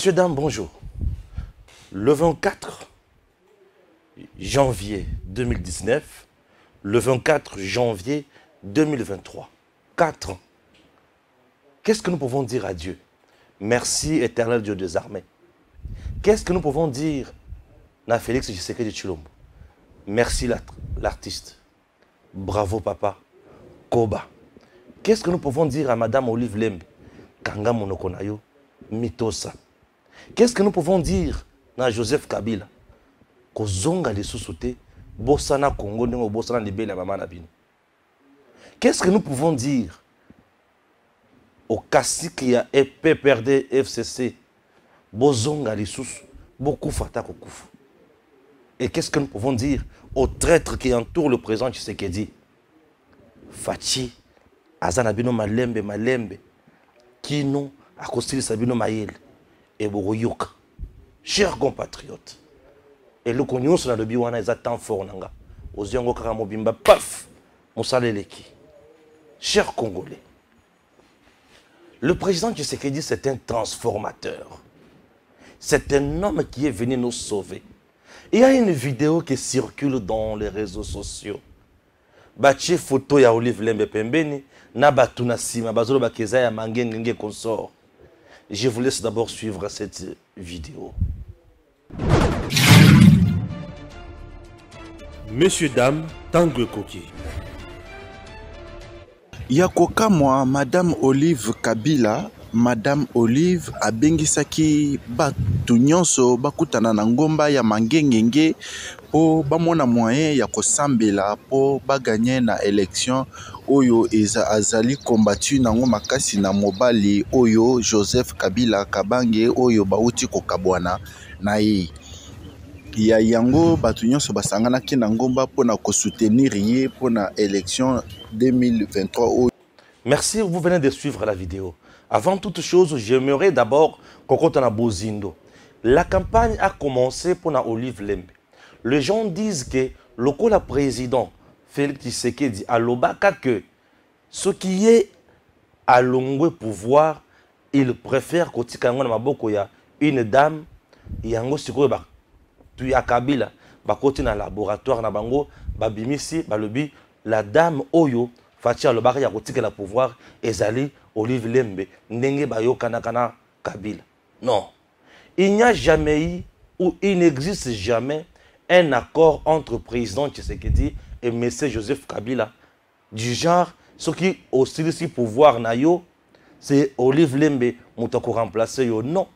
Messieurs, dames, bonjour. Le 24 janvier 2019, le 24 janvier 2023, 4 ans. Qu'est-ce que nous pouvons dire à Dieu? Merci, éternel Dieu des armées. Qu'est-ce que nous pouvons dire à Félix Tshisekedi Tshilombo? Merci l'artiste. Bravo papa. Koba. Qu'est-ce que nous pouvons dire à Madame Olive Lembe? Kanga Monokonayo. Mitosa. Qu'est-ce que nous pouvons dire à Joseph Kabila? Kozonga les sous-soutés. Bossana Congo, Bossana Libé, la maman Nabino. Qu'est-ce que nous pouvons dire au Kassi qui a PPRD FCC? Bozonga les sous, beaucoup fata kokufu. Et qu'est-ce que nous pouvons dire aux traîtres qui entourent le président Tshisekedi? Fachi, Azanabino Malembe, Malembe, Kino, Akostili Sabino Mayel, et Boroyoka. Chers compatriotes, et le cognon sur la biwana est tant fort nanga. Oziango Karamobimba, paf, Moussaleleki. Chers Congolais, le président Tshisekedi, c'est un transformateur. C'est un homme qui est venu nous sauver. Il y a une vidéo qui circule dans les réseaux sociaux. Bachi photo ya Olive Lembe Pembeni, na batuna sima, bazolo bakeza ya mangengenge consort. Je vous laisse d'abord suivre cette vidéo. Messieurs, dames, Tangue Koki. Yakokamwa Madame Olive Kabila, Madame Olive abengisaki batu nyonso bakutana na ngomba ya mangengenge po bamona moyen ya kosambela po baganye na élection oyo azali combattu nango makasi na mobali oyo Joseph Kabila Kabange oyo bauti kokabwana na ye. Ya yango batu nyonso basanganaki na ngomba po na kosoutenir ye po na élection 2023. Merci, vous venez de suivre la vidéo. Avant toute chose, j'aimerais d'abord qu'on compte na Bozindo. La campagne a commencé pour la Olive Lembe. Les gens disent que le président Félix Tshisekedi a l'obaka que ce qui est à longue pouvoir, il préfère qu'il y a une dame, yango sikoyo ba tu ya Kabila ba koti na laboratoire na bango ba bimisi ba lobi la dame oyo fatia le baka ya kotika la pouvoir ezali Olive Lembe ndenge ba yokana kana Kabila. Non. Il n'y a jamais eu ou il n'existe jamais un accord entre président Tshisekedi et M. Joseph Kabila du genre ce qui aussi si pouvoir na yo c'est Olive Lembe moutako remplacer yo. Non.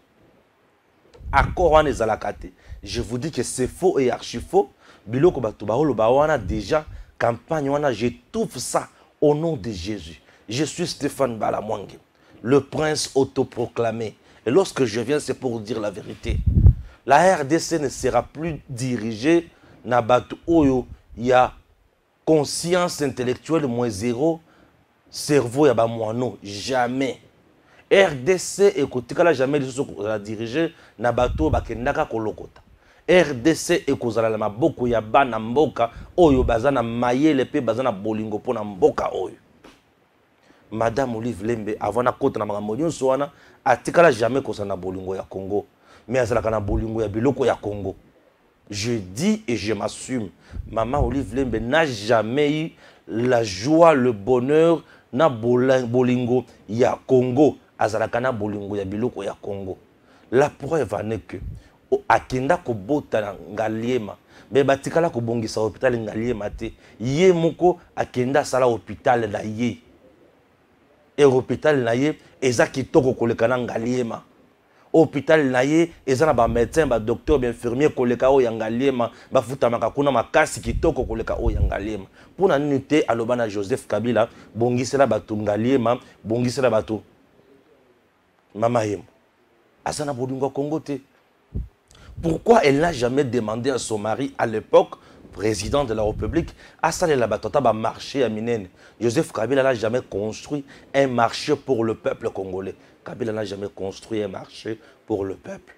Accord en ezalakate. Je vous dis que c'est faux et archi faux. Biloko batu baolo bawana déjà campagne wana, j'étouffe ça au nom de Jésus. Je suis Stéphane Balamwange, le prince autoproclamé. Et lorsque je viens, c'est pour dire la vérité. La RDC ne sera plus dirigée na batu oyo ya conscience intellectuelle moins zéro, cerveau ya ba moano, jamais. RDC ekotikala jamais la diriger na bato bakendaka kolokota. RDC ekozala la maboko ya bana mboka oyo bazana mayele pe bazana bolingo pona mboka oyo. Madame Olive Lembe avant na kota na makambo nyonso wana atikala jamais kosana bolingo ya Congo, mais azalaka na bolingo ya biloko ya Congo. Je dis et je m'assume, Maman Olive Lembe n'a jamais eu la joie, le bonheur na bolingo ya Congo. Azalakana bolingo ya biloko ya Congo. La preuve en est que akenda ko bota na Ngaliema be batikala ko bongisa hôpital Ngaliema te ye moko akenda sala hôpital na ye et hôpital na ye eza kitoko koleka na Ngaliema. Hôpital na ye eza na ba médecin ba docteur ba infirmier koleka o ya Ngaliema ba futamaka kuna makasi kitoko koleka o ya Ngaliema. Pona nite alobana Joseph Kabila bongisela batu Ngaliema bongisela batu Mama Yem. Asana Bolingo Congo te. Pourquoi elle n'a jamais demandé à son mari à l'époque, président de la République, à saler la batata ba marché à Minene? Joseph Kabila n'a jamais construit un marché pour le peuple congolais. Kabila n'a jamais construit un marché pour le peuple.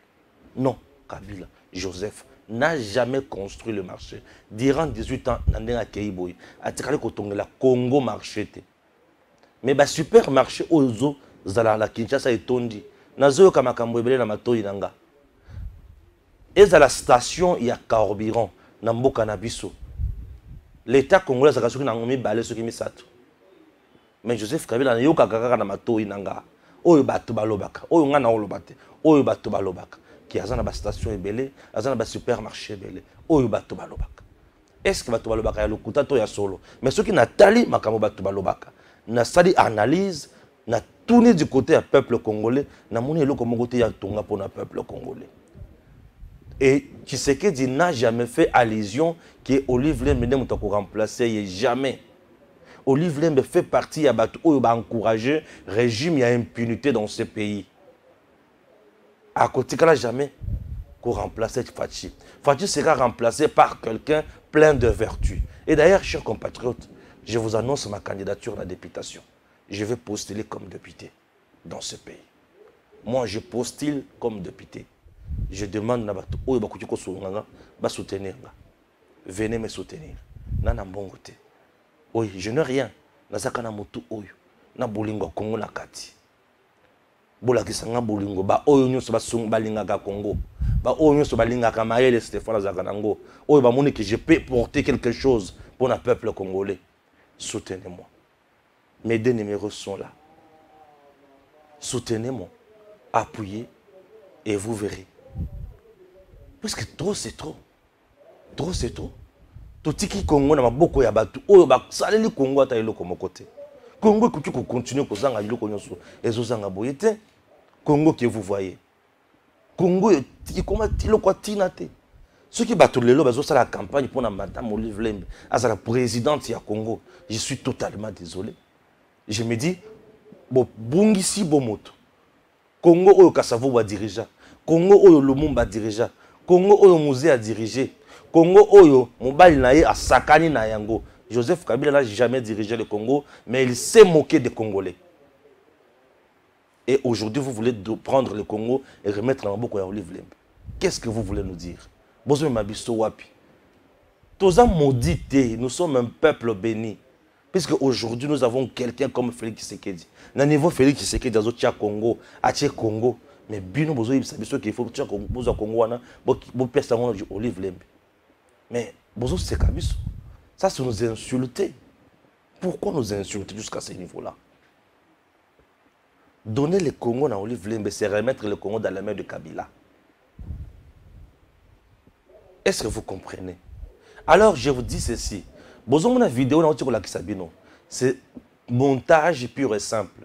Non, Kabila, Joseph n'a jamais construit le marché. Durant 18 ans, Nandena Keiboy a tiré la Congo marché. Mais le supermarché Ozo, la Kinshasa et Tondi, nazoyoka makambo ebele na matoyi na nga. Eza la station ya carburant na mboka na biso. L'État congolais azaka soki na mibale soki misato. Mais Joseph Kabila nayoka kaka na matoyi na nga. Oyo bato balobaka, oyo nga na oloba te, oyo bato balobaka. Ki aza na ba station ebele, aza na ba supermarché ebele, oyo bato balobaka. Est-ce que bato balobaka ya lokuta to ya solo? Mais soki natali makambo bato balobaka, na sali analyse, na tourner du côté du peuple congolais, na moni eloko moko te ya tonga pour le peuple congolais. Et Tshisekedi n'a jamais fait allusion que Olive Lembe ne m'a remplacé, jamais. Olive Lembe fait partie à Batou où il va encourager le régime, il y a impunité dans ce pays. À côté de là, jamais qu'on remplace Fachi. Fachi sera remplacé par quelqu'un plein de vertus. Et d'ailleurs, chers compatriotes, je vous annonce ma candidature à la députation. Je vais postuler comme député dans ce pays. Moi, je postule comme député. Je demande à Batou où il va soutenir. Venez me soutenir. Nana Mbongote. Oui, je n'ai rien. Nazaka na motu oyo. Na bolingo Congo na kati. Bola kisanga bolingo ba oyo nyonso ba sung balinga ka Congo. Ba oyo nyonso balinga ka Maël Stéphane Zakanango. Oyo ba moni que je peux porter quelque chose pour le peuple congolais. Soutenez-moi. Mes deux numéros sont là. Soutenez-moi. Appuyez et vous verrez. Parce que trop c'est trop. Trop c'est trop. Totiki Congo na maboko ya batu oyo ba saleli Congo ata eloko mokote. Congo qui continue kozanga biloko nyonso ezozanga boyete. Congo que vous voyez. Congo qui comment tiloko tinate. Ceux qui battent lelo bazo sala la campagne pour na madame Olive Lembe as la présidente ya Congo. Je suis totalement désolé. Je me dis bo bungisi bomoto. Congo oyo Kasavo va diriger. Congo oyo Lumumba diriger. Congo oyo musée a dirigé. Congo oyo mobali naye a sakani na yango. Joseph Kabila n'a jamais dirigé le Congo, mais il s'est moqué des Congolais. Et aujourd'hui, vous voulez prendre le Congo et remettre en boko ya Olive Lembe. Qu'est-ce que vous voulez nous dire? Bozo mabiso wapi. Toza maudité, nous sommes un peuple béni. Puisque aujourd'hui, nous avons quelqu'un comme Félix Tshisekedi. Na niveau Félix Tshisekedi azo tia Congo, atie Congo, mais bino bozo ibisabiso qu'il faut tia Congo, bozo Congo wana, bo pesa ngona du Olive Lembe. Mais bozo c'est kabiso. Ça, c'est nous insulter. Pourquoi nous insulter jusqu'à ce niveau-là? Donner le Congo à Olive Lembe, c'est remettre le Congo dans la main de Kabila. Est-ce que vous comprenez? Alors, je vous dis ceci. Besoin de vidéo, c'est montage pur et simple.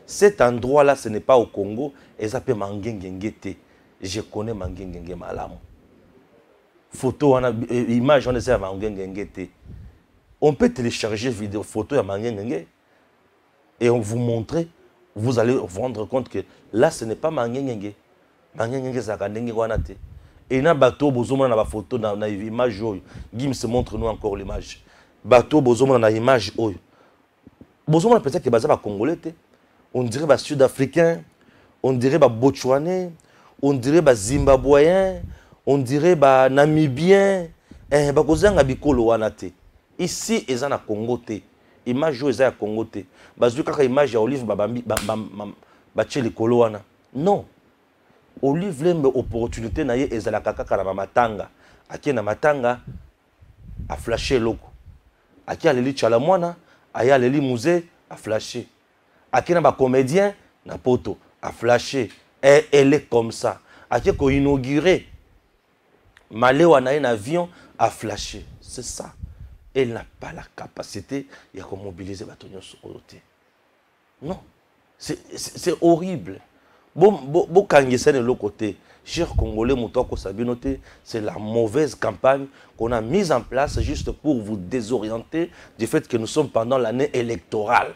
Cet endroit-là, ce n'est pas au Congo. Et ça peut Mangengengete. Je connais Mangengenge Malamu. Photo, image, on essaie à Mangengengete. On peut télécharger vidéo, photo à Mangengenge et on vous montrer, vous allez vous rendre compte que là, ce n'est pas Mangengenge. Mangengenge, c'est Kandenge Wanate. Et na bateau, bozoma na photo, na image, Gims montre-nous encore l'image. Bateau, bozoma na image, bozoma peut-être que baza ba Congolais, on dirait ba Sud-Africain, on dirait ba Botswanais, on dirait ba Zimbabwéen, on dirait ba Namibien, ba kozanga bikolo wanate. Ici, ils sont à Congo. Image où ils sont à Congo. Parce que image à Olive Bacheli Koloana. Non. Olive Lembe opportunité na ye ezala kaka na matanga. Aki na matanga a flashé loko. Aki aleli chalamwana, aya aleli musée a flashé. Aki na ba comédien na poto a flashé. Et elle est comme ça. Aki ko inauguré. Malewa na un avion a flashé. C'est ça. Elle n'a pas la capacité de mobiliser les bâtons sur le côté. Non, c'est horrible. Bon, de l'autre côté, cher Congolais, c'est la mauvaise campagne qu'on a mise en place juste pour vous désorienter du fait que nous sommes pendant l'année électorale.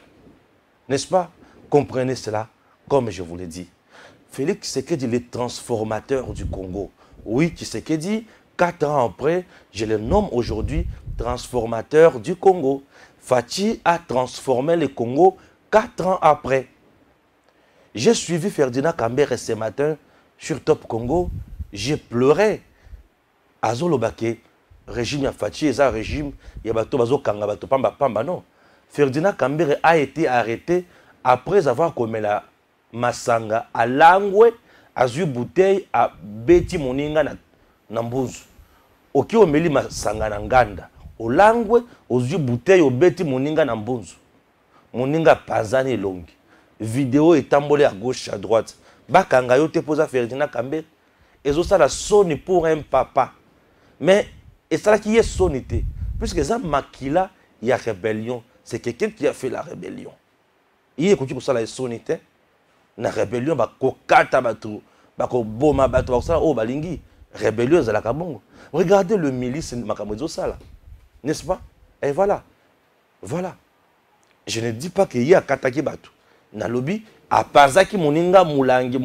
N'est-ce pas? Comprenez cela, comme je vous l'ai dit. Félix Tshisekedi, le transformateur du Congo. Oui, Tshisekedi, 4 ans après, je le nomme aujourd'hui transformateur du Congo. Fachi a transformé le Congo 4 ans après. J'ai suivi Ferdinand Kambere ce matin sur Top Congo. J'ai pleuré. Azolobake, régime ya Fachi, et ça régime, yabato bazo kanga bato pamba pamba non. Ferdinand Kambere a été arrêté après avoir commis masanga alangwe azui bouteille a beti moninga na mbuzu. Oki omeli masanga na nganda olangwe ozui bouteille obeti moninga na mbunzu. Moninga panzani elongi. Vidéo etambole à gauche à droite. Bakanga yo te posa Ferdinand Kambere. Ezo ça la sonne pour un papa. Mais et ça qui est sonité. Puisque ça makila il y a rébellion. C'est quelqu'un qui a fait la rébellion. Il est pour ça la sonité. Na rébellion ba kokata batu, ba ko boma batu ba ça oh balingi. Rébellion za la kabongo. Regardez le milice makamozo ça là. N'est-ce pas? Et voilà. Voilà. Je ne dis pas qu'il y a kataki batu. Na lobby a panzaki moninga mulangi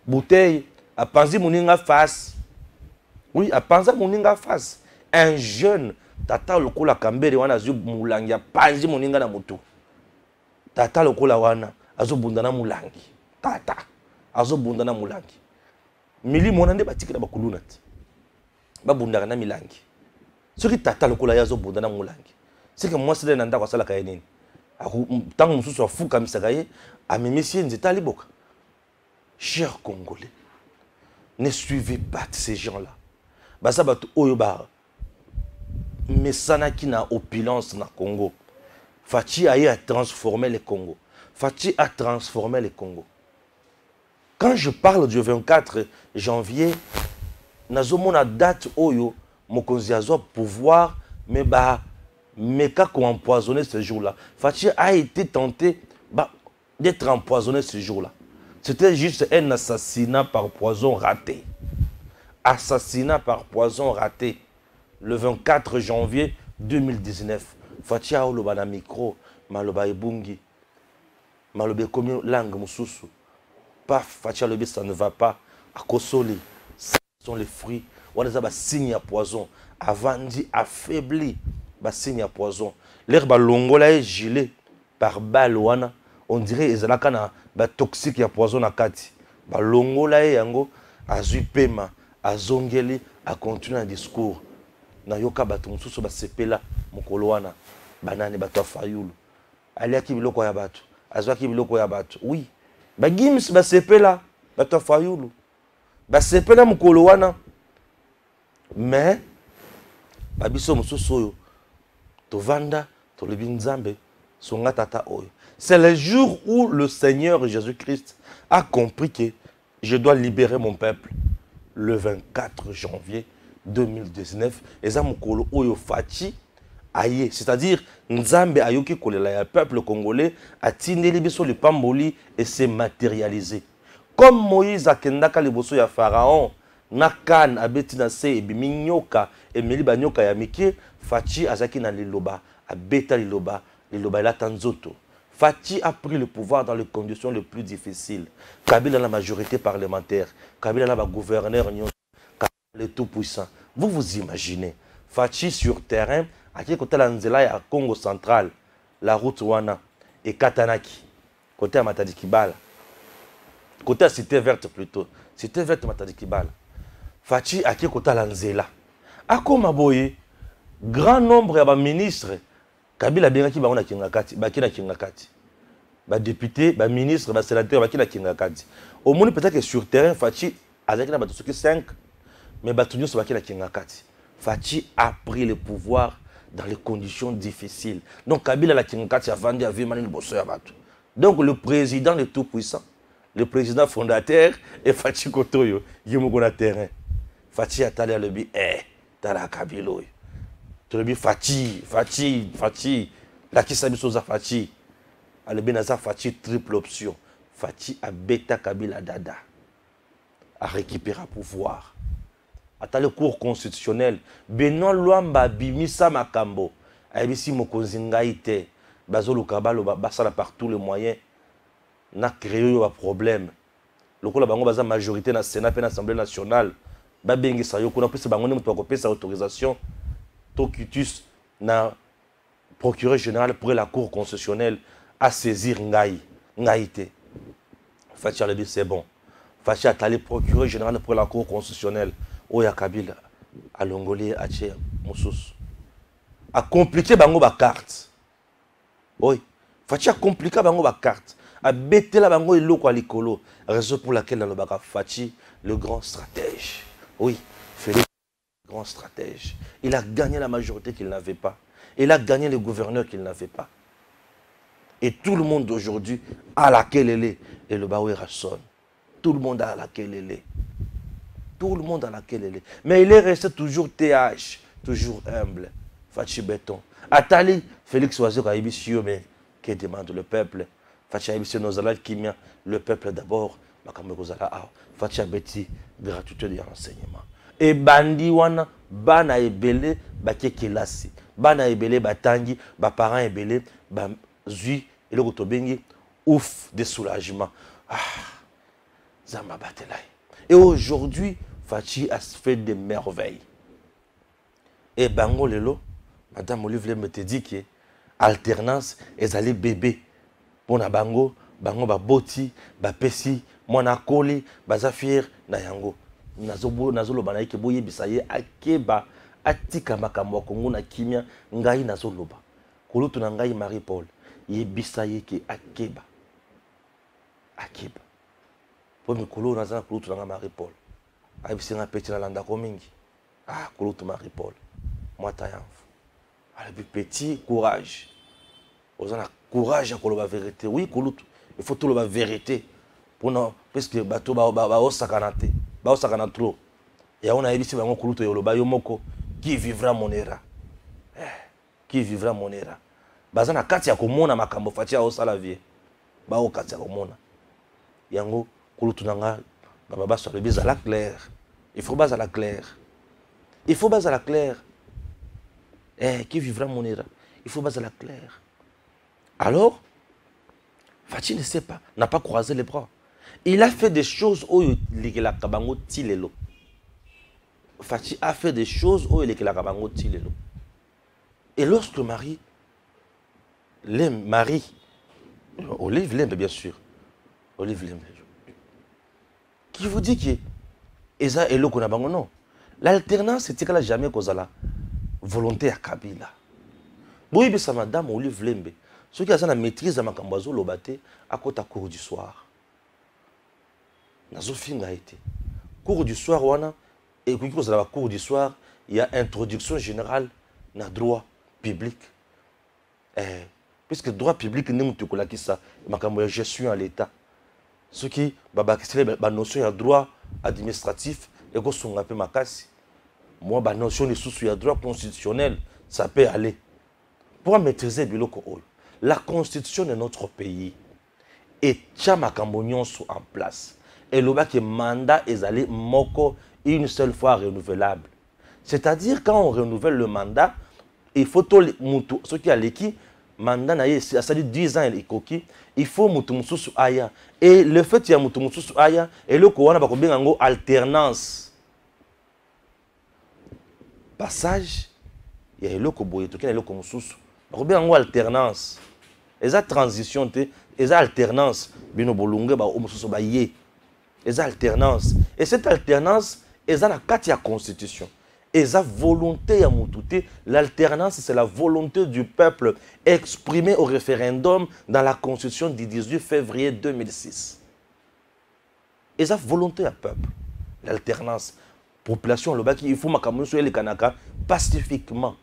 bouteille, a panzi moninga face. Oui, a panza moninga face. Un jeune tata lokola Kambere wana azu mulangi a panzi moninga na mutu. Tata lokola wana azu bundana mulangi. Tata azu bundana mulangi. Mili monande batikira bakulunati. Ba bundaka na milangi. Soki tata lokola yazo bundana mulangi. C'est que moi c'est nanda kwa sala kayenini. Tant que nous sommes fous comme ça, chers Congolais, ne suivez pas ces gens-là. Basabat Oyoba, mais ça n'a qu'une opulence dans le Congo. Fachi a transformé le Congo. Fachi a transformé le Congo. Quand je parle du 24 janvier, nous avons une date Oyo, Mokonzi a pouvoir, mais bah. Mais quand on empoisonné ce jour-là, Fachi a été tenté d'être empoisonné ce jour-là. C'était juste un assassinat par poison raté. Assassinat par poison raté. Le 24 janvier 2019. Fachi a oloba na micro, maloba ebungi. Maloba komi langue mususu. Paf, Fachi a lobi ça ne va pas. À Kosoli, ce sont les fruits. On a des signes à poison. Avant dit affaibli. Signe à poison. L'air balongola est gelé par balle. On dirait qu'ils ont un toxique à poison à kati. Balongola est yango azui pema azongeli a continuer un discours. Na yoka batu mususu ba sepela mukolo wana banane batu afayulu. Alia ki biloko ya batu. Azwa ki biloko ya batu. Oui. Ba gims ba sepela batu afayulu. Ba sepela mukolo wana. Mais babiso mususu oyo Tovanda, Tolebinzambe, Songa Tata Oyo. C'est le jour où le Seigneur Jésus-Christ a compris que je dois libérer mon peuple. Le 24 janvier 2019. Et ça, Mokolo Oyo Fachi, aïe. C'est-à-dire, Nzambe Ayoki Kolela, le peuple congolais, a tindé sur le Pamboli et s'est matérialisé. Comme Moïse a kendaka liboso ya Pharaon, Nakan abetina se ebimi nyoka emeli ba nyoka ya mike Fachi azaki na liloba abeta liloba la tanzoto. Fachi a pris le pouvoir dans les conditions les plus difficiles. Kabila la majorité parlementaire, Kabila la gouverneur le tout puissant. Vous vous imaginez Fachi sur terrain à qui côté la nzela ya Congo central, la route wana et Katanaki côté à Matadi Kibala. Côté à Cité Verte plutôt. Cité Verte Matadi Kibala. Fachi a qui côté l'anzela. A comme boye grand nombre de ministres Kabila benga ki ba ona kingakati, ba kina kingakati. Ba député, ba ministre, ba sénateur ba kina kingakati. Au monde peut-être que sur terrain Fachi avec na bato soki 5 mais batunyo so ba kina kingakati. Fachi a pris le pouvoir dans les conditions difficiles. Donc Kabila la kingakati a vendu à Vimani Bosso ya bato. Donc le président le tout puissant, le président fondateur et Fachi Kotoyo, yemo na terrain. Fachi a talé le bi tala Kabilo. Tu le Fachi, la qui s'habille sur Fachi. Ale benaza Fachi triple option. Fachi a beta Kabila Dada. A récupérer pouvoir. À le cours constitutionnel, Benoît Luamba bimisa makambo. Aibisi mokonzinga ite. Bazolo kabalo basala par tous les moyens. Na créé un problème. Le coup la bango baza majorité na Sénat et na Assemblée nationale. Ba bengi sa yoko na pesa bango ne mutu ko sa autorisation. Tokitus na procureur général pour la cour constitutionnelle à saisir Ngaïté. Fachi a dit c'est bon. Fachi a allé procureur général pour la cour constitutionnelle. Oya Kabila a longolé a Tché Moussous. A compliqué bango ba carte. Oui. Fachi a compliqué bango ba carte. A bêté la bango et l'eau à l'écolo. Raison pour laquelle dans le Baka Fachi, le grand stratège. Oui, Félix, le grand stratège. Il a gagné la majorité qu'il n'avait pas. Il a gagné le gouverneur qu'il n'avait pas. Et tout le monde aujourd'hui a laquelle elle est. Et le Baoué sonne. Tout le monde a laquelle elle est. Tout le monde a laquelle elle est. Mais il est resté toujours TH, toujours humble. Fachi Béton. Atali, Félix Oiseau, mais qui demande le peuple. Fachi Aibisio Nozala Kimia, le peuple d'abord. Fachi Abeti, gratuité de renseignement. Et Bandi Wana, Bana Ebele, Baké Kelasi. Bana Ebele, Batangi, Baparent Ebele, Zui, et le Rotobengi, ouf, de soulagement. Ah, Zamba Batelay. Et aujourd'hui, Fachi a fait des merveilles. Et Bango Lelo, Madame Olivier me te dit que alternance, ils allaient bébé. Pour na Bango, Bango ba boti, ba pesi, mwana koli, ba zafir, na yango. Nazolo banaike boye bisaye akeba, atika makambo kongo na kimia, ngai nazoloba. Kolutu na ngai Marie-Paul, yebisaye ke akeba. Akeba. Pour me kolo nazana kolutu na Marie-Paul. Aibisi nga peti na landa komingi. Ah, kolutu Marie-Paul. Moi tayanf. Alors petit courage. Vous avez courage à la vérité. Oui, il faut tout la vérité. Pour nous, parce que bateau ba sakanate, ba sakana trop. Et on a ici bango kuluto yoloba yomoko qui vivra mon era. Qui vivra mon era. Bazana kati ya komona makambo fatia osala vie. Ba o kati ya komona. Yango kulutu nanga baba so le bizala clair. Il faut baser la claire. Il faut baser la claire. Qui vivra mon era. Il faut baser la claire. Alors, Fachi ne sait pas, n'a pas croisé les bras. Il a fait des choses où il a kabango tilelo. Fachi a fait des choses où il a kabango tilelo. Et lorsque Marie, Olive Lembe bien sûr, Olive Lembe, qui vous dit que Eza et Loko Nabango non. L'alternance, c'était qu'elle n'a jamais causé la volonté à Kabila. Oui, mais madame Olive Lembe. Ceux qui ont la maîtrise de Makambazo Lobate à côté à cours du soir. Nazo film a été. Cours du soir, wana et quand vous avez cours du soir, il y a introduction générale na droit public. Puisque droit public n'est pas qui ça, Makambo gestion à l'État. Ceux qui la notion de droit administratif et que sont un peu makasi. Moi, la notion de sous droit constitutionnel, ça peut aller. Pour maîtriser biloko oyo. La constitution de notre pays est en place. Et le mandat est allé moko une seule fois renouvelable. C'est-à-dire quand on renouvelle le mandat, il faut tout ce qui a l'équipe, mandat ça dit 10 ans il faut mutu aya. Et le fait qu'il y a mutu aya et le ko wana ba ko benga alternance. Passage, il y a le ko boye to ken le ko mususu. Ba ko benga alternance. Et ça transition, et ça alternance, bino bolunge ba omususu ba yé. Et ça alternance. Et cette alternance, et ça la katia constitution. Et ça volonté à mutute, l'alternance c'est la volonté du peuple exprimée au référendum dans la constitution du 18 février 2006. Et ça volonté à peuple, l'alternance. Population le baki il faut makamu sur les kanaka pacifiquement.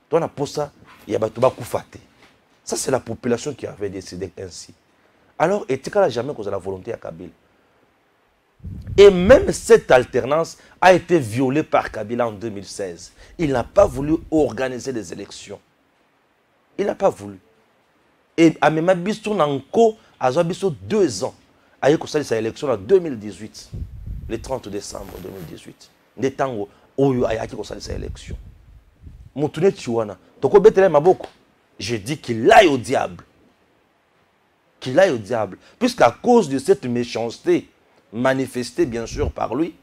Donc pour ça, il y a batuba koufate. Ça, c'est la population qui avait décidé ainsi. Alors, Etika n'a jamais causé la volonté à Kabila. Et même cette alternance a été violée par Kabila en 2016. Il n'a pas voulu organiser des élections. Il n'a pas voulu. Et Amema Bisto Nanko a 2 ans. Il a eu sa élection en 2018, le 30 décembre 2018. Netango, Oyo a eu sa élection. Moutouné Tiwana, Toko Betele Maboko. Je dis qu'il aille au diable. Qu'il aille au diable. Puisqu'à cause de cette méchanceté manifestée bien sûr par lui,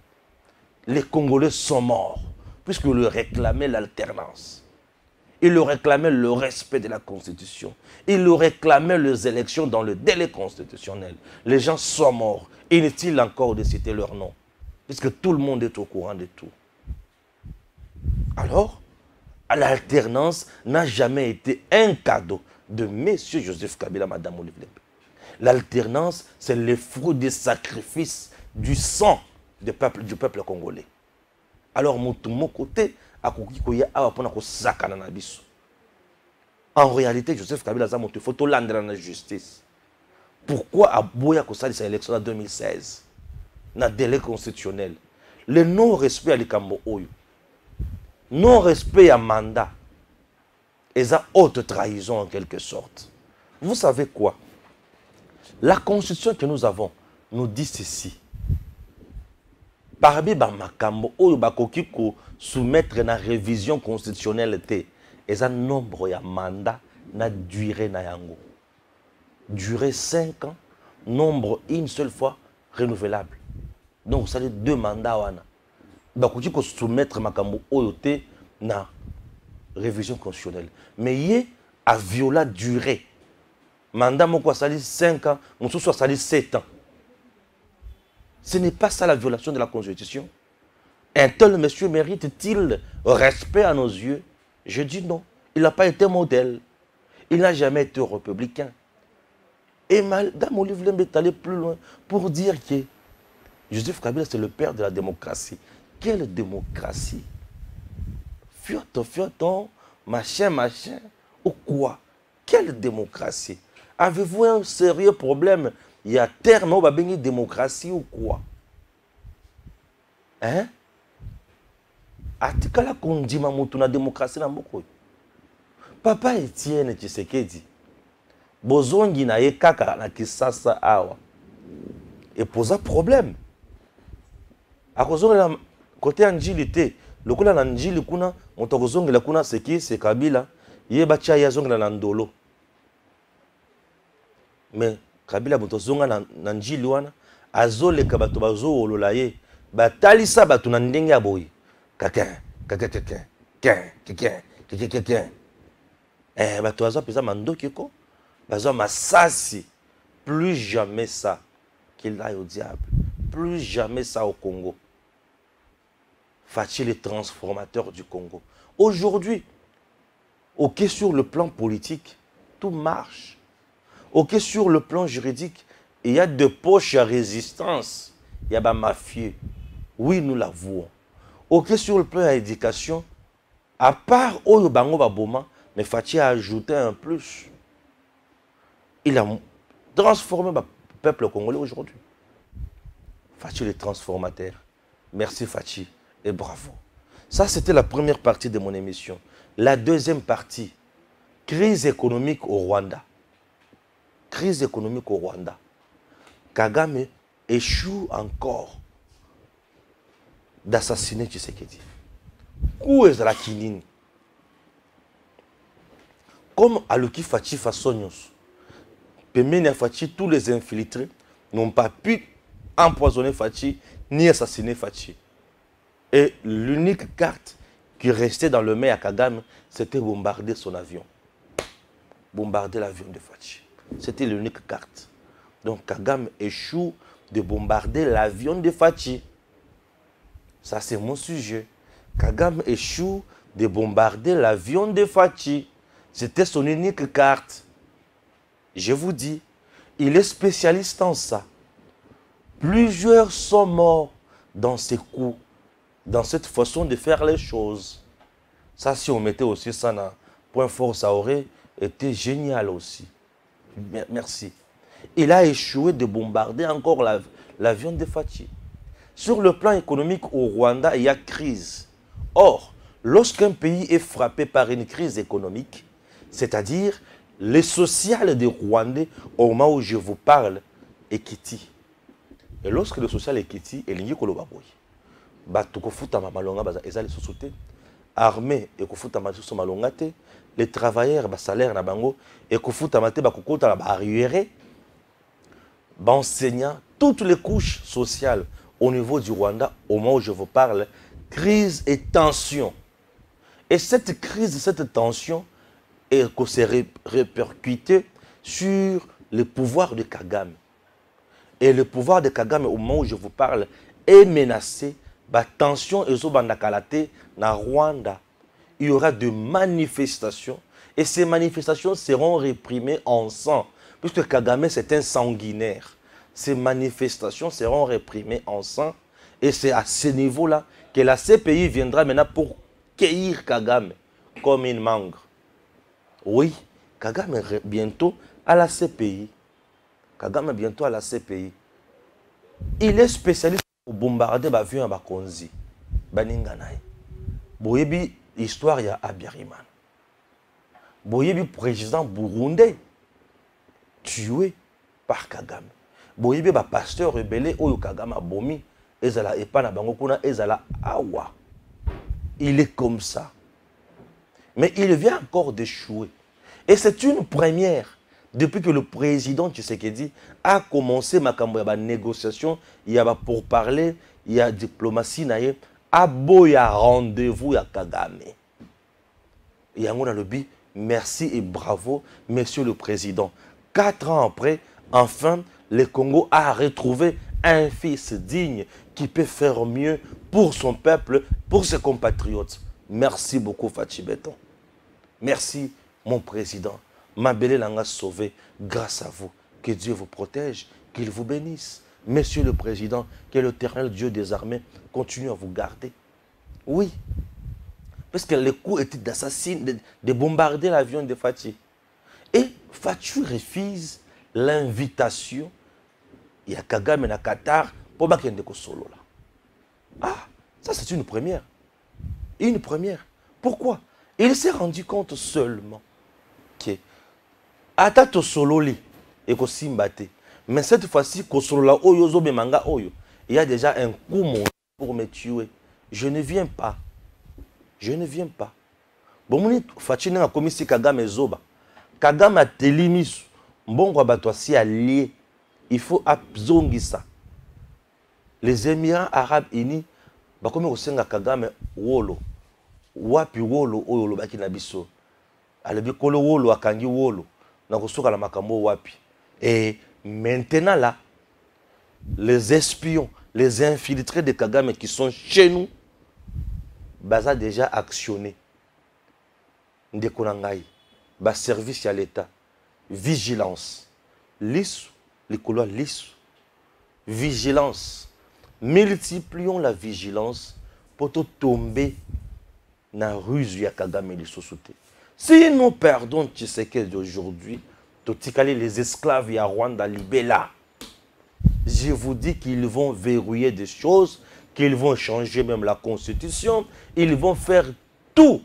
les Congolais sont morts. Puisqu'il leur réclamait l'alternance. Il leur réclamait le respect de la Constitution. Il leur réclamait les élections dans le délai constitutionnel. Les gens sont morts. Inutile encore de citer leur nom. Puisque tout le monde est au courant de tout. Alors, l'alternance n'a jamais été un cadeau de M. Joseph Kabila, Mme Olive Lembe. L'alternance, c'est le fruit des sacrifices du sang du peuple congolais. Alors, mon côté, en réalité, Joseph Kabila a montré photo dans la justice. Pourquoi Aboya Kossali cette élection en 2016 dans le délai constitutionnel? Le non-respect à l'Ikambo Oyo, non-respect à mandat, et ça haute trahison en quelque sorte. Vous savez quoi? La constitution que nous avons nous dit ceci. Parmi les makambo oyo bakoki ko soumettre na révision constitutionnelle té, et ça nombre ya mandat na durée na yango. Durée 5 ans, nombre une seule fois renouvelable. Donc ça les 2 mandats wana. Bakoki ko soumettre makambo oyo té na révision constitutionnelle. Mais yé a violé durée. Mandat moko sali 5 ans, mon soit sali 7 ans. Ce n'est pas ça la violation de la Constitution. Un tel monsieur mérite-t-il respect à nos yeux? Je dis non. Il n'a pas été modèle. Il n'a jamais été républicain. Et Madame Olive Lembe est allé plus loin pour dire que Joseph Kabila, c'est le père de la démocratie. Quelle démocratie? Fioton, machin, ou quoi? Quelle démocratie? Avez-vous un sérieux problème? Il y a terme où une démocratie ou quoi? Hein? Atikala kondima mutu na démocratie na mboko. Papa Etienne Tshisekedi. Bozongi na ye kaka na Kisasa awa. Et posa problème. A kozongi la côté Anjili te. Lokola na Anjili kuna, motokozongi la kuna c'est Kabila. Ye bacha ya zongi na Ndolo. Mais Kabila motozonga na Njili wana azoleka bato bazolola ye batalisa bato na ndenge ya boyi kakin bato azo pesa mandoki ko bazo masasi. Plus jamais ça qu'il aille au diable, plus jamais ça au Congo. Fachi les transformateurs du Congo. Aujourd'hui, ok, sur le plan politique, tout marche. Ok, sur le plan juridique, il y a de poches à résistance. Il y a des mafieux. Oui, nous l'avouons. Ok, sur le plan de l'éducation, à part Oyo Bango Baboma, mais Fachi a ajouté un plus. Il a transformé le peuple congolais aujourd'hui. Fachi le transformateur. Merci Fachi et bravo. Ça, c'était la première partie de mon émission. La deuxième partie, crise économique au Rwanda. Crise économique au Rwanda. Kagame échoue encore d'assassiner Tshisekedi. Où est la kinini? Comme Aluki Fachi Fassonios, Pemene Fachi, tous les infiltrés n'ont pas pu empoisonner Fachi ni assassiner Fachi. Et l'unique carte qui restait dans le mail à Kagame, c'était bombarder son avion. Bombarder l'avion de Fachi. C'était l'unique carte. Donc Kagame échoue de bombarder l'avion de Fachi. Ça, c'est mon sujet. Kagame échoue de bombarder l'avion de Fachi. C'était son unique carte. Je vous dis, il est spécialiste en ça. Plusieurs sont morts dans ces coups, dans cette façon de faire les choses. Ça, si on mettait aussi ça dans point fort, ça aurait été génial aussi. Merci. Il a échoué de bombarder encore l'avion de Fachi. Sur le plan économique au Rwanda, il y a crise. Or, lorsqu'un pays est frappé par une crise économique, c'est-à-dire le social des Rwandais, au moment où je vous parle, est quitté. Et lorsque le social est quitté, il y a des sociétés armées et les travailleurs, les salaires, et les enseignants, toutes les couches sociales au niveau du Rwanda, au moment où je vous parle, crise et tension. Et cette crise, cette tension, s'est répercutée sur le pouvoir de Kagame. Et le pouvoir de Kagame, au moment où je vous parle, est menacé. La tension est dans Rwanda. Il y aura des manifestations. Et ces manifestations seront réprimées en sang. Puisque Kagame, c'est un sanguinaire. Ces manifestations seront réprimées en sang. Et c'est à ce niveau-là que la CPI viendra maintenant pour cueillir Kagame comme une mangue. Oui, Kagame bientôt à la CPI. Kagame bientôt à la CPI. Il est spécialiste pour bombarder l'avion à Bakonzi. Baninganaï. Boyebi, histoire ya Abiariman. Boyebi, président burundais, tué par Kagame. Boyebi, pasteur rebellé, Oyo Kagame a bomi. Ezala epana bangokuna, ezala awa. Il est comme ça. Mais il vient encore d'échouer. Et c'est une première. Depuis que le président Tshisekedi a commencé ma négociation, il y a pour parler, il y a diplomatie, il y a rendez-vous à Kagame. Il y a un lobby, merci et bravo, monsieur le président. 4 ans après, enfin, le Congo a retrouvé un fils digne qui peut faire mieux pour son peuple, pour ses compatriotes. Merci beaucoup, Fachi Beton. Merci, mon président. Mabele l'a sauvé grâce à vous. Que Dieu vous protège, qu'il vous bénisse. Monsieur le Président, que l'Éternel Dieu des armées continue à vous garder. Oui. Parce que le coup était d'assassiner, de bombarder l'avion de Fachi. Et Fachi refuse l'invitation. Il y a Kagame et Qatar pour Bakende Solo. Ah, ça c'est une première. Une première. Pourquoi? Il s'est rendu compte seulement que Atato Sololi et Kosimbate. Mais cette fois-ci, Kosolola Oyo Zobe Manga Oyo, il y a déjà un coup pour me tuer. Je ne viens pas. Je ne viens pas. Bon, Fachine a commis si Kagame Zoba. Kagame a télimis. Bon, Rabatouassi allié. Il faut abzongi ça. Les Émirats Arabes Unis, comme au Senga Kagame Wolo. Wapi Wolo Oyo Bakina Biso. Alebi Kolo Wolo Akangi Wolo. La makambo wapi. Et maintenant là, les espions, les infiltrés de Kagame qui sont chez nous, baza déjà actionné. Ndekonangai, bas service à l'État, vigilance, lisse, les couloirs lisses, vigilance. Multiplions la vigilance pour tomber dans la ruse de Kagame et les sociétés. Si nous perdons Tshisekedi d'aujourd'hui, les esclaves à Rwanda, Libéla, je vous dis qu'ils vont verrouiller des choses, qu'ils vont changer même la constitution, ils vont faire tout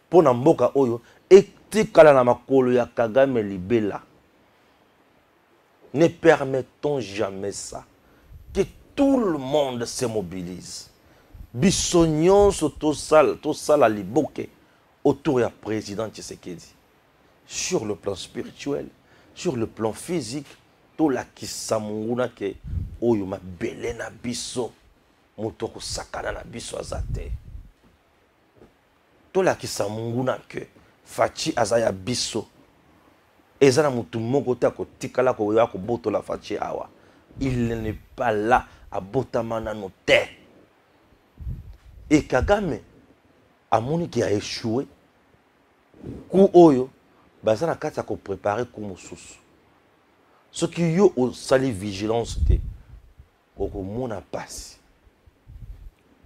pour Namboka Oyo et Tikala Namakolo ya Kagame Libéla. Ne permettons jamais ça. Que tout le monde se mobilise. Bissognon tout ça la liboke autour du président Tshisekedi. Sur le plan spirituel, sur le plan physique, tout la kisamunguna ke oyo ma belé na biso, motoko sakana na biso azate. Tout la kisamunguna ke Fachi azaya biso. Ezana mutu moko ta ko tikala ko ya ko boto la Fachi awa. Il n'est pas là à botamana no te. Et Kagame amoni qui a échoué. Kou oyo bazana kata ko préparer kou mosusu. Ce qui yo au sali vigilance te. Oko mona passe.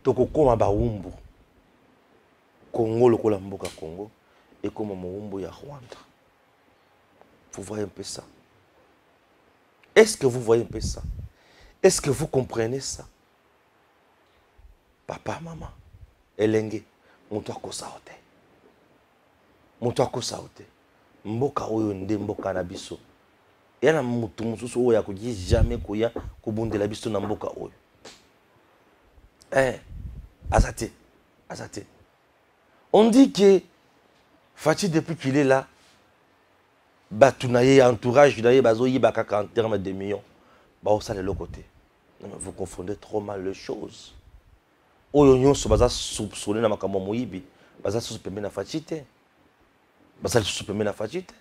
Toko koma ba umbu. Congo lokola mboka Congo et comme umbu ya Rwanda. Vous voyez un peu ça. Est-ce que vous voyez un peu ça? Est-ce que vous comprenez ça? Papa, maman, elenge, mutu akosa ote. Mutu akosa ote. Mboka oyo nde mboka na biso. Yana mutu mususu oyo akoki jamais koya kobundela biso na mboka oyo. Azate. On dit que Fachi depuis qu'il est là, Batounaye, entourage, bazoyi bakaka en termes de millions. Bah, ça de l'autre côté. Vous confondez trop mal les choses. Oyo nyonso baza soupçonné na makambo moyibi, baza soupçonné na Fachite. Baza soupçonné na Fachite.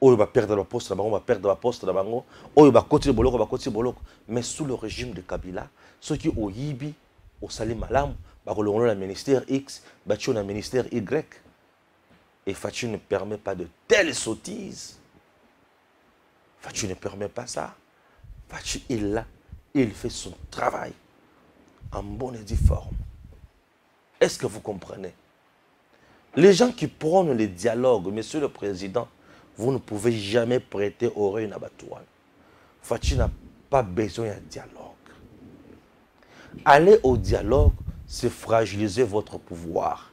Oyo ba perdre la poste, ba perdre la poste na bango. Oyo ba koti boloko. Mais sous le régime de Kabila, ceux qui oyibi au sali malam, ba kolongola la ministère X, ba tcho na ministère Y. Et Fachi ne permet pas de telles sottises. Fachi ne permet pas ça. Fachi est là, il fait son travail en bonne et due forme. Est-ce que vous comprenez? Les gens qui prônent le dialogue, Monsieur le Président, vous ne pouvez jamais prêter oreille à Batouane. Fachi n'a pas besoin d'un dialogue. Aller au dialogue, c'est fragiliser votre pouvoir.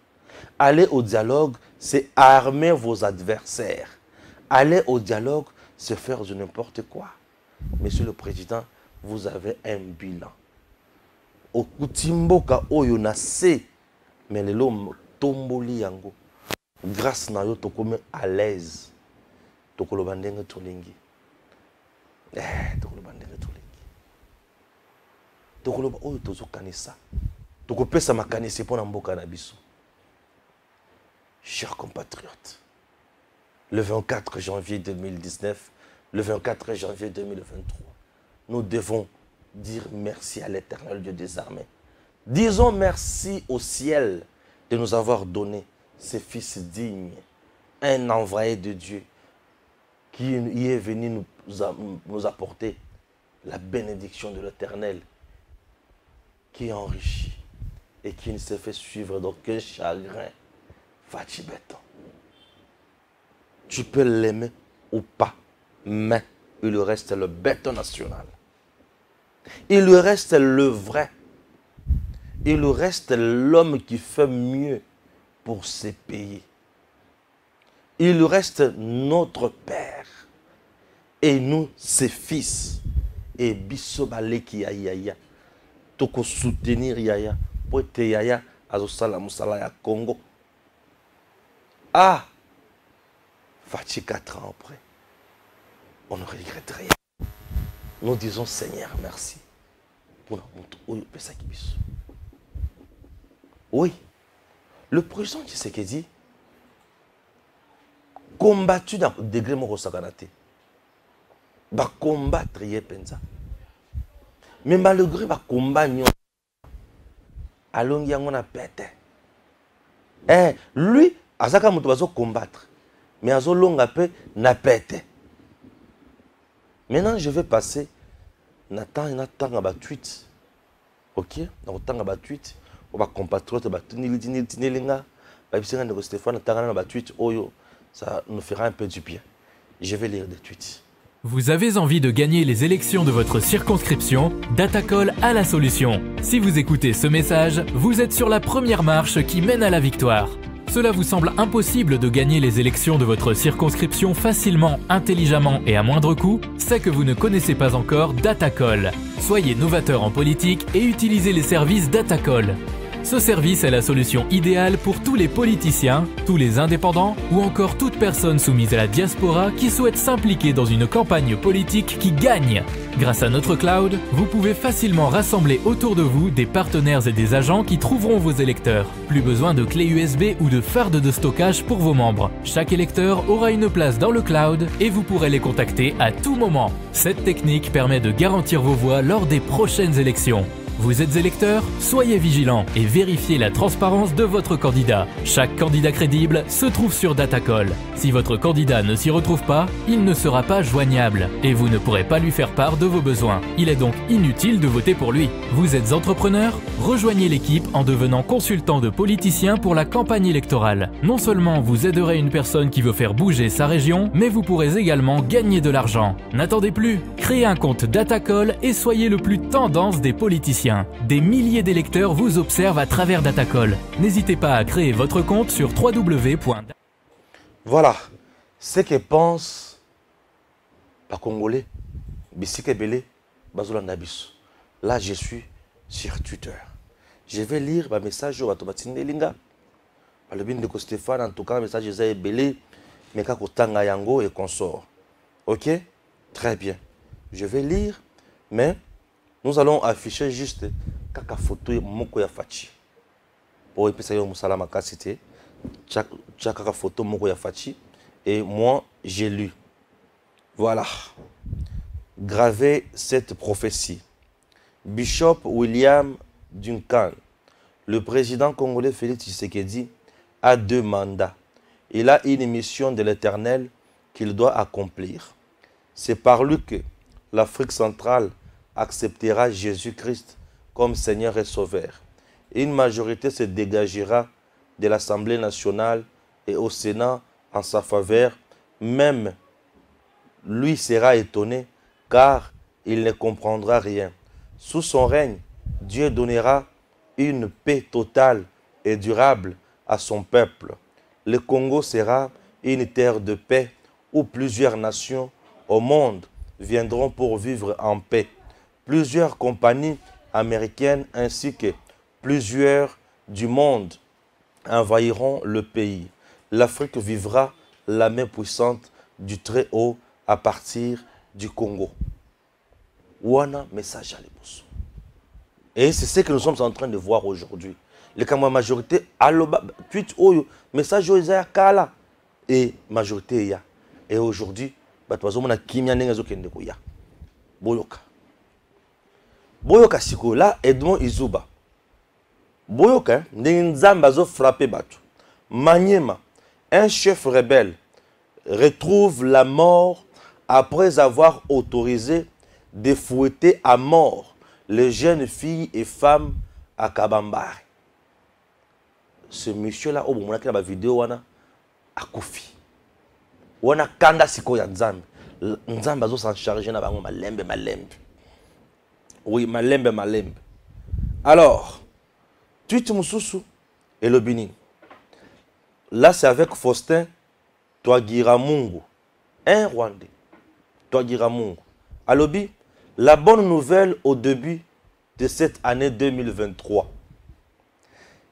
Aller au dialogue, c'est armer vos adversaires. Aller au dialogue, c'est faire de n'importe quoi. Monsieur le Président, vous avez un bilan. Au Kutimboka Oyonase, mais les l'homme tomboli yango. Grâce à yo tokome à l'aise. Tokolo bandenge tolingi. Tokolo bandenge tolingi. Tokolo oyo tozo kanisa. Tokopesa makanisi pona mboka na biso. Chers compatriotes, le 24 janvier 2019, le 24 janvier 2023, nous devons dire merci à l'Éternel Dieu des armées. Disons merci au ciel de nous avoir donné ces fils dignes, un envoyé de Dieu qui est venu nous apporter la bénédiction de l'Éternel, qui est enrichi et qui ne se fait suivre d'aucun chagrin. Fachi béton. Tu peux l'aimer ou pas, mais il reste le béton national. Il reste le vrai. Il reste l'homme qui fait mieux pour ses pays. Il reste notre Père. Et nous, ses fils. Et Bissobale qui yaya. Toko soutenir yaya. Poete yaya. Azosala musala ya Congo. Ah! Fachi 4 ans après. On ne regrette rien. Nous disons Seigneur, merci. Oui. Le président Tshisekedi, combattu dans le degré Morosakanate, va combattre Yepenza. Mais malgré le combat, Alongi a pété. Lui, Azaka Moutou combattre. Mais Azolonga pe n'a pété. Maintenant, je vais passer. Nathan a ba tweet. Ok? Nathan a ba tweet. On va compatriote ba tinilinga. Ba bisenga de Stéphane Nathan a ba tweet. Oyo, ça nous fera un peu du bien. Je vais lire des tweets. Vous avez envie de gagner les élections de votre circonscription? Datacol a la solution. Si vous écoutez ce message, vous êtes sur la première marche qui mène à la victoire. Cela vous semble impossible de gagner les élections de votre circonscription facilement, intelligemment et à moindre coût? C'est que vous ne connaissez pas encore Datacol. Soyez novateur en politique et utilisez les services Datacol. Ce service est la solution idéale pour tous les politiciens, tous les indépendants ou encore toute personne soumise à la diaspora qui souhaite s'impliquer dans une campagne politique qui gagne. Grâce à notre cloud, vous pouvez facilement rassembler autour de vous des partenaires et des agents qui trouveront vos électeurs. Plus besoin de clés USB ou de fardes de stockage pour vos membres. Chaque électeur aura une place dans le cloud et vous pourrez les contacter à tout moment. Cette technique permet de garantir vos voix lors des prochaines élections. Vous êtes électeur? Soyez vigilant et vérifiez la transparence de votre candidat. Chaque candidat crédible se trouve sur Datacol. Si votre candidat ne s'y retrouve pas, il ne sera pas joignable et vous ne pourrez pas lui faire part de vos besoins. Il est donc inutile de voter pour lui. Vous êtes entrepreneur? Rejoignez l'équipe en devenant consultant de politicien pour la campagne électorale. Non seulement vous aiderez une personne qui veut faire bouger sa région, mais vous pourrez également gagner de l'argent. N'attendez plus, créez un compte Datacol et soyez le plus tendance des politiciens. Des milliers d'électeurs vous observent à travers Datacol. N'hésitez pas à créer votre compte sur www. Voilà ce que pense les Congolais. Bisike Belé, Bazolanda Biso. Là, je suis sur Twitter. Je vais lire le message au Batomatine Linga. Le bin de Stéphane, en tout cas, le message est Belé, mais Kakotanga Yango et consort. Ok? Très bien. Je vais lire, mais nous allons afficher juste kaka photo moko ya Fachi. Pour epesa yo musala makasite, kaka photo moko ya Fachi et moi j'ai lu. Voilà. Gravez cette prophétie. Bishop William Duncan, le président congolais Félix Tshisekedi a 2 mandats. Il a une mission de l'Éternel qu'il doit accomplir. C'est par lui que l'Afrique centrale acceptera Jésus-Christ comme Seigneur et Sauveur. Une majorité se dégagera de l'Assemblée nationale et au Sénat en sa faveur. Même lui sera étonné car il ne comprendra rien. Sous son règne, Dieu donnera une paix totale et durable à son peuple. Le Congo sera une terre de paix où plusieurs nations au monde viendront pour vivre en paix. Plusieurs compagnies américaines ainsi que plusieurs du monde envahiront le pays. L'Afrique vivra la main puissante du Très-Haut à partir du Congo. Wana message à l'épouse. Et c'est ce que nous sommes en train de voir aujourd'hui. Les Camerounais majorité, aloba, tweet oyo, message oyo ya kala et majorité ya. Et aujourd'hui, batwazo mona kimia nengezo kende ko ya. Boyoka. Boyoka siko là Edmond Izuba. Boyoka nzamba zo frappé batu. Maniema, un chef rebelle retrouve la mort après avoir autorisé de fouetter à mort les jeunes filles et femmes à Kabambare. Ce monsieur-là, au moment où il a vidéo, wana a koufi. Wana kanda siko ya nzambe. Nzambe azo s'en charger na bango malembe malembe. Oui, malembe malembe. Alors, tweet mususu et le Bini. Là, c'est avec Faustin Twagiramungu, un Rwandais. Twagiramungu. Alobi, la bonne nouvelle au début de cette année 2023,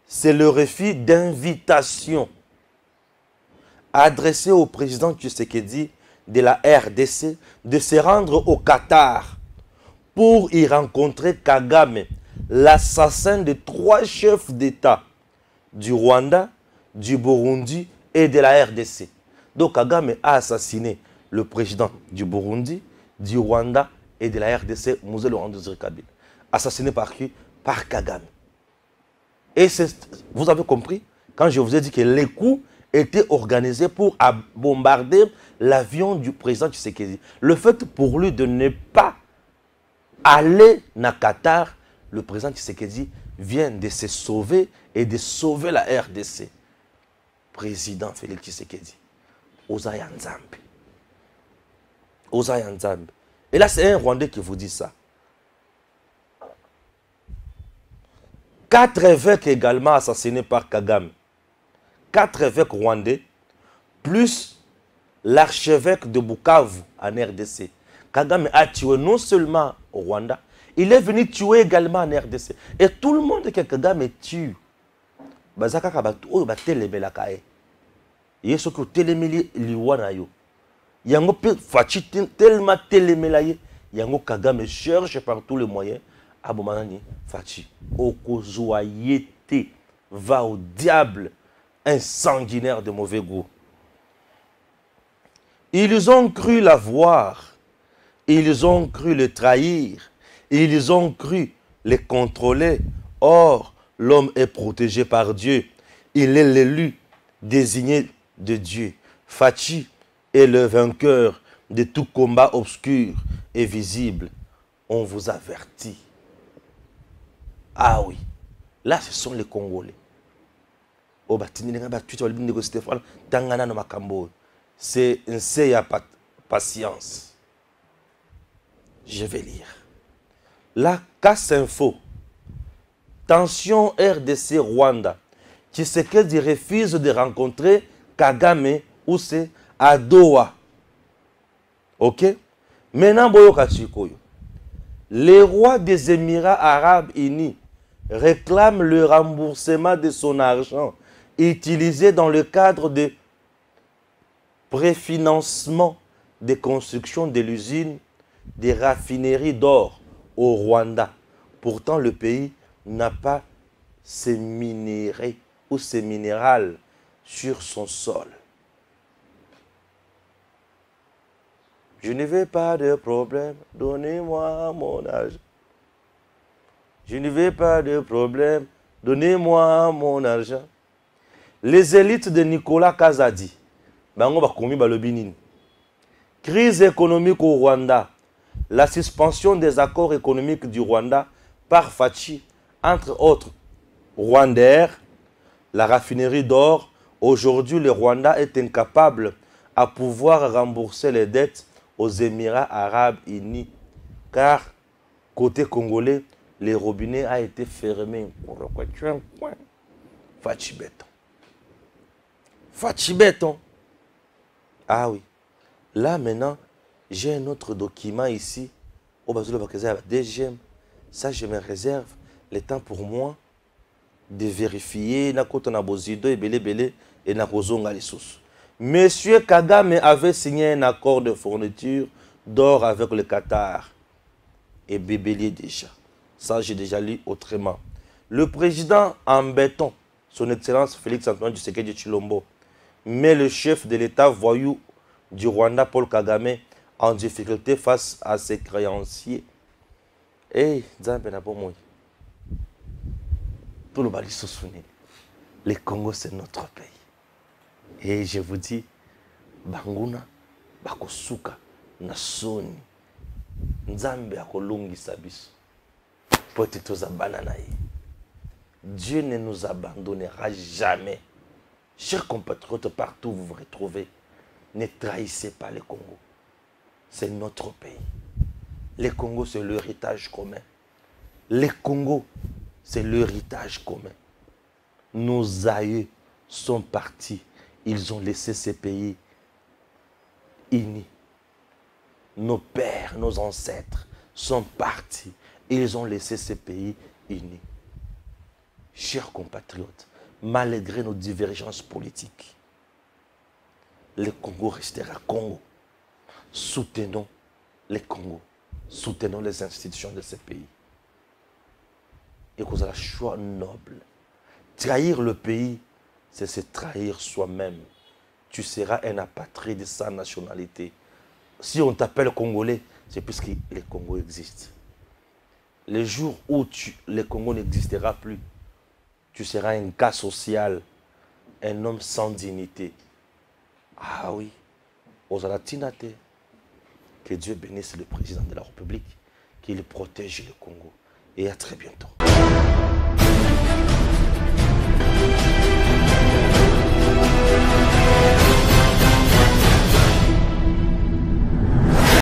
c'est le refus d'invitation adressé au président Tshisekedi de la RDC de se rendre au Qatar pour y rencontrer Kagame, l'assassin de 3 chefs d'État du Rwanda, du Burundi et de la RDC. Donc Kagame a assassiné le président du Burundi, du Rwanda et de la RDC, Mouzé Laurent Désiré Kabila. Assassiné par qui? Par Kagame. Et vous avez compris, quand je vous ai dit que les coups étaient organisés pour bombarder l'avion du président Tshisekedi. Le fait pour lui de ne pas aller na Qatar, le président Tshisekedi vient de se sauver et de sauver la RDC. Président Félix Tshisekedi. Ozaya Nzambe. Ozaya Nzambe. Et là, c'est un Rwandais qui vous dit ça. 4 évêques également assassinés par Kagame. 4 évêques rwandais, plus l'archevêque de Bukavu en RDC. Kagame a tué non seulement au Rwanda, il est venu tuer également en RDC. Et tout le monde que Kagame tue, bazaka kabatu oyo batelemela kae. Yeso ko telemeli liwana yo. Yango pe fachi tellement telemela ye, yango Kagame cherche par tous les moyens à bomanani fachi. Okozoyete va au diable, un sanguinaire de mauvais goût. Ils ont cru la voir, ils ont cru le trahir, ils ont cru le contrôler. Or, l'homme est protégé par Dieu. Il est l'élu, désigné de Dieu. Fachi est le vainqueur de tout combat obscur et visible. On vous avertit. Ah oui, là ce sont les Congolais. C'est un seya patience. Je vais lire. La casse info. Tension RDC Rwanda. Tshisekedi refuse de rencontrer Kagame ou c'est à Doha. Ok? Maintenant, boyoka chikoyo. Les rois des Émirats Arabes Unis réclament le remboursement de son argent utilisé dans le cadre de préfinancement des constructions de l'usine des raffineries d'or au Rwanda. Pourtant, le pays n'a pas ces minéraux ou ces minérales sur son sol. Je ne veux pas de problème, donnez-moi mon argent. Je ne veux pas de problème, donnez-moi mon argent. Les élites de Nicolas Kazadi, bango bakomi balobi nini? Crise économique au Rwanda. La suspension des accords économiques du Rwanda par Fachi, entre autres Rwandair, la raffinerie d'or. Aujourd'hui, le Rwanda est incapable à pouvoir rembourser les dettes aux Émirats arabes unis. Car, côté congolais, les robinets a été fermés. Fachi béton. Fachi béton. Ah oui. Là, maintenant, j'ai un autre document ici. Au bas de la DGM. Ça, je me réserve le temps pour moi de vérifier. Monsieur Kagame avait signé un accord de fourniture d'or avec le Qatar. Et bébélier déjà. Ça, j'ai déjà lu autrement. Le président en béton, son Excellence Félix Antoine Tshisekedi Tshilombo, met le chef de l'État voyou du Rwanda, Paul Kagame, en difficulté face à ses créanciers. Eh, tout le Bali se souvient. Le Congo, c'est notre pays. Et je vous dis, Banguna, Bakosuka, Nasoni, Nzambe akolungi sabiso. Dieu ne nous abandonnera jamais. Chers compatriotes, partout où vous vous retrouvez, ne trahissez pas le Congo. C'est notre pays. Le Congo, c'est l'héritage commun. Le Congo, c'est l'héritage commun. Nos aïeux sont partis. Ils ont laissé ces pays unis. Nos pères, nos ancêtres sont partis. Ils ont laissé ces pays unis. Chers compatriotes, malgré nos divergences politiques, le Congo restera Congo. Soutenons le Congo. Soutenons les institutions de ce pays. Et qu'on a un choix noble. Trahir le pays, c'est se trahir soi-même. Tu seras un apatride sans nationalité. Si on t'appelle Congolais, c'est parce que le Congo existe. Le jour où le Congo n'existera plus, tu seras un cas social, un homme sans dignité. Ah oui, Ozalatinate. Que Dieu bénisse le président de la République, qu'il protège le Congo. Et à très bientôt.